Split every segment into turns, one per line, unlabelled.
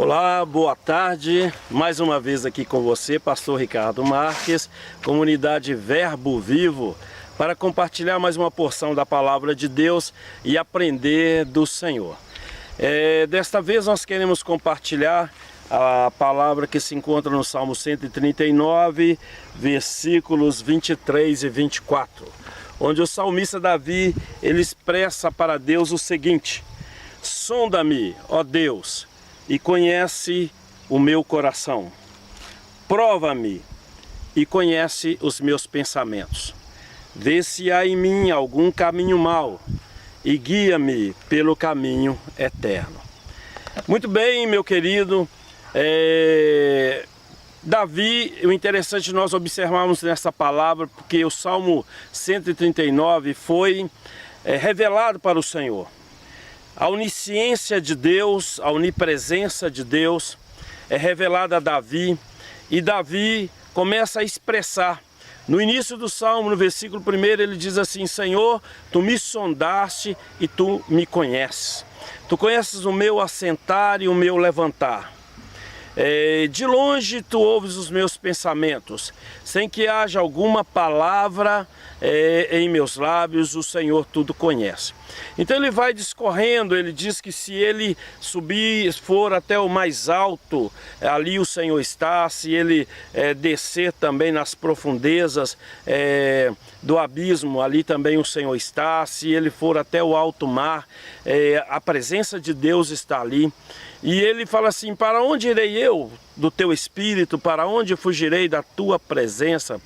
Olá, boa tarde, mais uma vez aqui com você, pastor Ricardo Marques, comunidade Verbo Vivo, para compartilhar mais uma porção da palavra de Deus e aprender do Senhor. Desta vez nós queremos compartilhar a palavra que se encontra no Salmo 139, versículos 23 e 24, onde o salmista Davi, ele expressa para Deus o seguinte: sonda-me, ó Deus, e conhece o meu coração. Prova-me e conhece os meus pensamentos. Vê se há em mim algum caminho mau e guia-me pelo caminho eterno. Muito bem, meu querido. Davi, o interessante nós observarmos nessa palavra, porque o Salmo 139 foi revelado para o Senhor. A onisciência de Deus, a onipresença de Deus é revelada a Davi, e Davi começa a expressar. No início do Salmo, no versículo 1, ele diz assim: Senhor, tu me sondaste e tu me conheces. Tu conheces o meu assentar e o meu levantar. De longe tu ouves os meus pensamentos, sem que haja alguma palavra em meus lábios, o Senhor tudo conhece. Então ele vai discorrendo, ele diz que se ele subir, for até o mais alto, ali o Senhor está. Se ele descer também nas profundezas do abismo, ali também o Senhor está. Se ele for até o alto mar, a presença de Deus está ali. E ele fala assim: para onde irei eu do teu espírito? Para onde fugirei da tua presença?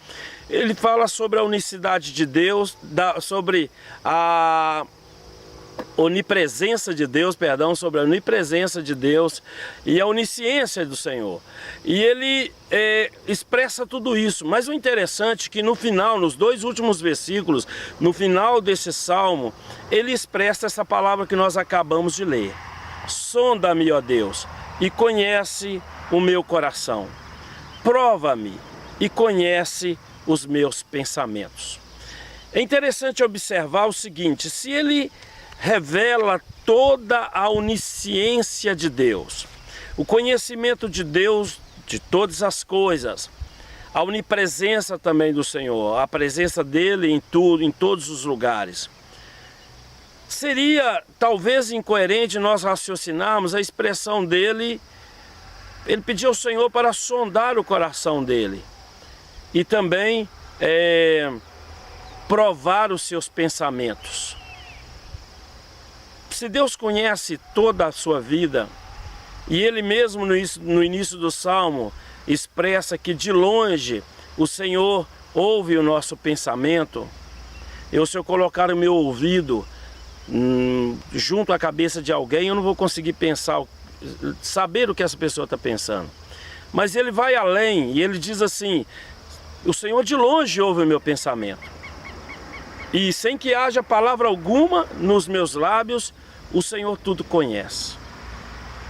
Ele fala sobre a unicidade de Deus, sobre a onipresença de Deus, sobre a onipresença de Deus e a onisciência do Senhor. E ele expressa tudo isso. Mas o interessante é que no final, nos dois últimos versículos, no final desse salmo, ele expressa essa palavra que nós acabamos de ler: sonda-me, ó Deus, e conhece o meu coração. Prova-me e conhece os meus pensamentos. É interessante observar o seguinte: se ele revela toda a onisciência de Deus, o conhecimento de Deus de todas as coisas, a onipresença também do Senhor, a presença dele em tudo, em todos os lugares, seria talvez incoerente nós raciocinarmos a expressão dele. Ele pediu ao Senhor para sondar o coração dele e também provar os seus pensamentos. Se Deus conhece toda a sua vida, e ele mesmo no início do Salmo expressa que de longe o Senhor ouve o nosso pensamento, se eu colocar o meu ouvido junto à cabeça de alguém, eu não vou conseguir saber o que essa pessoa está pensando. Mas ele vai além e ele diz assim: o Senhor de longe ouve o meu pensamento, e sem que haja palavra alguma nos meus lábios, o Senhor tudo conhece.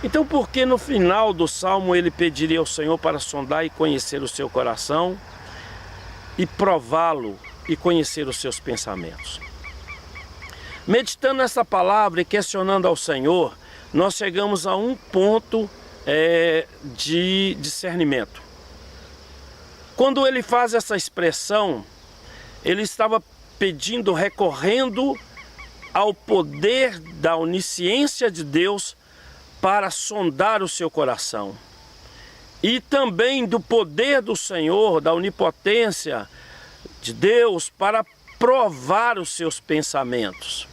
Então, por que no final do Salmo ele pediria ao Senhor para sondar e conhecer o seu coração e prová-lo e conhecer os seus pensamentos? Meditando nessa palavra e questionando ao Senhor, nós chegamos a um ponto de discernimento. Quando ele faz essa expressão, ele estava pedindo, recorrendo ao poder da onisciência de Deus para sondar o seu coração, e também do poder do Senhor, da onipotência de Deus para provar os seus pensamentos.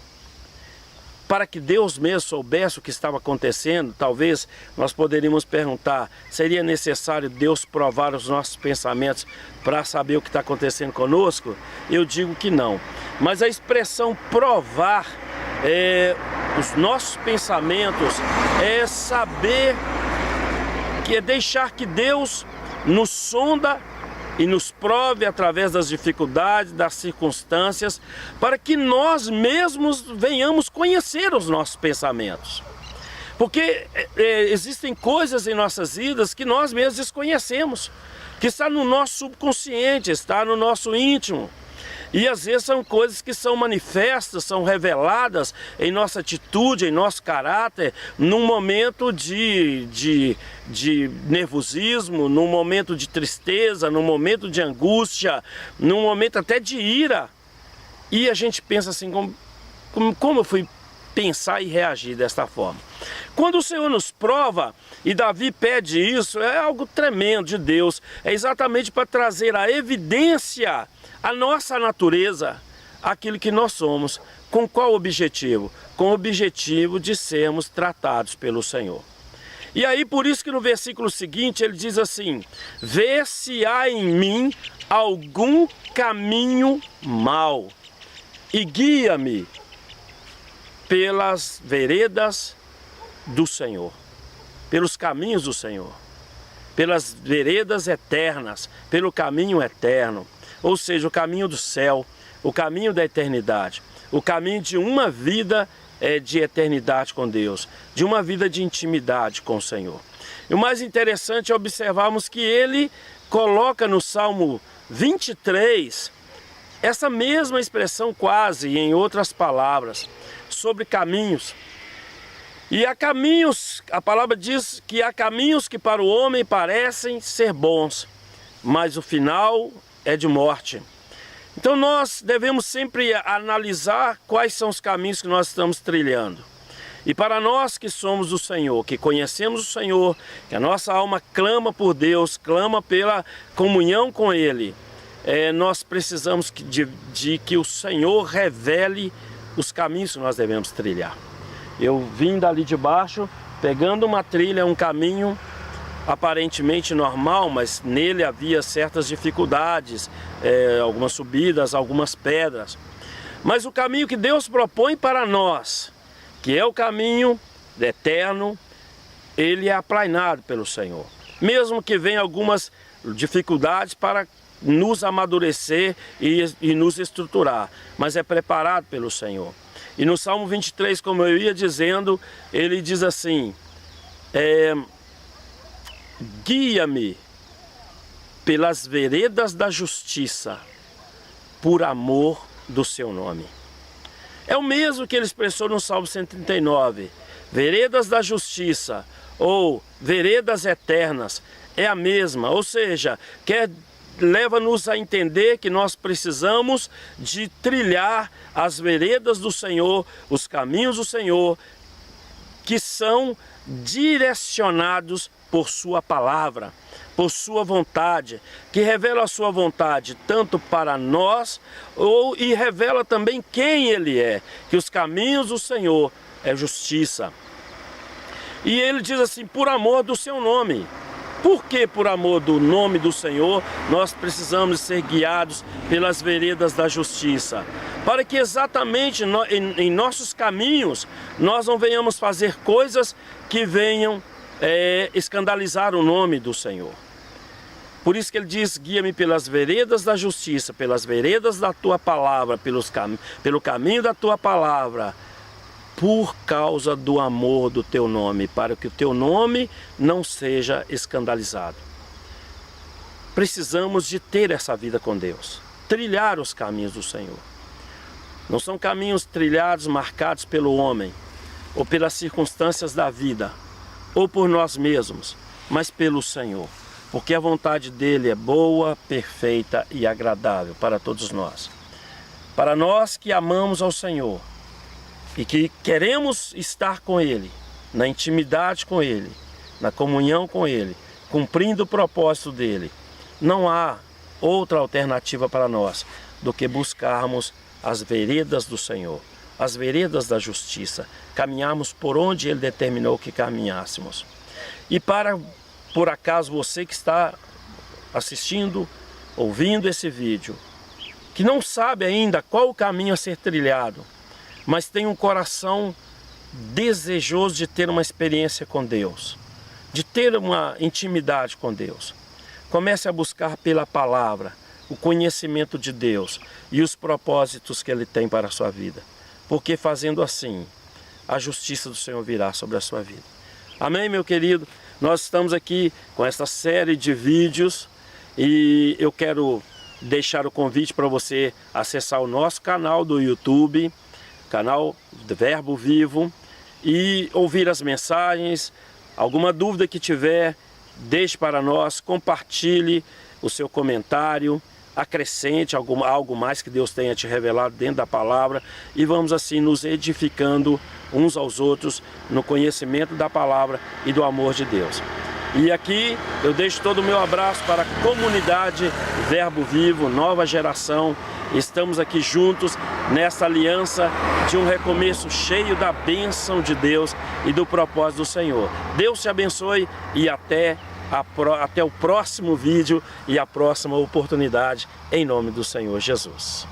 Para que Deus mesmo soubesse o que estava acontecendo, talvez nós poderíamos perguntar: seria necessário Deus provar os nossos pensamentos para saber o que está acontecendo conosco? Eu digo que não. Mas a expressão provar os nossos pensamentos é saber, que é deixar que Deus nos sonda e nos prove através das dificuldades, das circunstâncias, para que nós mesmos venhamos conhecer os nossos pensamentos. Porque existem coisas em nossas vidas que nós mesmos desconhecemos, que está no nosso subconsciente, está no nosso íntimo. E às vezes são coisas que são manifestas, são reveladas em nossa atitude, em nosso caráter, num momento de nervosismo, num momento de tristeza, num momento de angústia, num momento até de ira. E a gente pensa assim, como eu fui pensar e reagir desta forma? Quando o Senhor nos prova, e Davi pede isso, é algo tremendo de Deus, é exatamente para trazer a evidência, a nossa natureza, aquilo que nós somos. Com qual objetivo? Com o objetivo de sermos tratados pelo Senhor. E aí por isso que no versículo seguinte ele diz assim: vê se há em mim algum caminho mau e guia-me pelas veredas do Senhor, pelos caminhos do Senhor, pelas veredas eternas, pelo caminho eterno, ou seja, o caminho do céu, o caminho da eternidade, o caminho de uma vida de eternidade com Deus, de uma vida de intimidade com o Senhor. E o mais interessante é observarmos que ele coloca no Salmo 23 essa mesma expressão quase, em outras palavras, sobre caminhos. E há caminhos, a palavra diz que há caminhos que para o homem parecem ser bons, mas o final é de morte. Então nós devemos sempre analisar quais são os caminhos que nós estamos trilhando. E para nós que somos do Senhor, que conhecemos o Senhor, que a nossa alma clama por Deus, clama pela comunhão com Ele, nós precisamos de que o Senhor revele os caminhos que nós devemos trilhar. Eu vim dali de baixo, pegando uma trilha, um caminho aparentemente normal, mas nele havia certas dificuldades, algumas subidas, algumas pedras. Mas o caminho que Deus propõe para nós, que é o caminho eterno, ele é aplainado pelo Senhor. Mesmo que venham algumas dificuldades para nos amadurecer e nos estruturar, mas é preparado pelo Senhor. E no Salmo 23, como eu ia dizendo, ele diz assim: guia-me pelas veredas da justiça, por amor do seu nome. É o mesmo que ele expressou no Salmo 139, veredas da justiça, ou veredas eternas, é a mesma, ou seja, leva-nos a entender que nós precisamos de trilhar as veredas do Senhor, os caminhos do Senhor, que são direcionados por sua palavra, por sua vontade, que revela a sua vontade tanto para nós, e revela também quem Ele é, que os caminhos do Senhor é justiça. E ele diz assim, por amor do seu nome. Por que por amor do nome do Senhor nós precisamos ser guiados pelas veredas da justiça? Para que exatamente em nossos caminhos nós não venhamos fazer coisas que venham escandalizar o nome do Senhor. Por isso que ele diz, guia-me pelas veredas da justiça, pelas veredas da tua palavra, pelo caminho da tua palavra, por causa do amor do teu nome, para que o teu nome não seja escandalizado. Precisamos de ter essa vida com Deus, trilhar os caminhos do Senhor. Não são caminhos trilhados, marcados pelo homem, ou pelas circunstâncias da vida, ou por nós mesmos, mas pelo Senhor. Porque a vontade dele é boa, perfeita e agradável para todos nós. Para nós que amamos ao Senhor, e que queremos estar com Ele, na intimidade com Ele, na comunhão com Ele, cumprindo o propósito dEle, não há outra alternativa para nós do que buscarmos as veredas do Senhor, as veredas da justiça, caminharmos por onde Ele determinou que caminhássemos. E por acaso você que está assistindo, ouvindo esse vídeo, que não sabe ainda qual o caminho a ser trilhado, mas tem um coração desejoso de ter uma experiência com Deus, de ter uma intimidade com Deus. Comece a buscar pela palavra o conhecimento de Deus e os propósitos que Ele tem para a sua vida. Porque fazendo assim, a justiça do Senhor virá sobre a sua vida. Amém, meu querido? Nós estamos aqui com essa série de vídeos e eu quero deixar o convite para você acessar o nosso canal do YouTube, canal do Verbo Vivo, e ouvir as mensagens. Alguma dúvida que tiver, deixe para nós, compartilhe o seu comentário, acrescente algo mais que Deus tenha te revelado dentro da palavra, e vamos assim nos edificando uns aos outros no conhecimento da palavra e do amor de Deus. E aqui eu deixo todo o meu abraço para a comunidade Verbo Vivo, nova geração. Estamos aqui juntos nessa aliança de um recomeço cheio da bênção de Deus e do propósito do Senhor. Deus te abençoe e até o próximo vídeo e a próxima oportunidade, em nome do Senhor Jesus.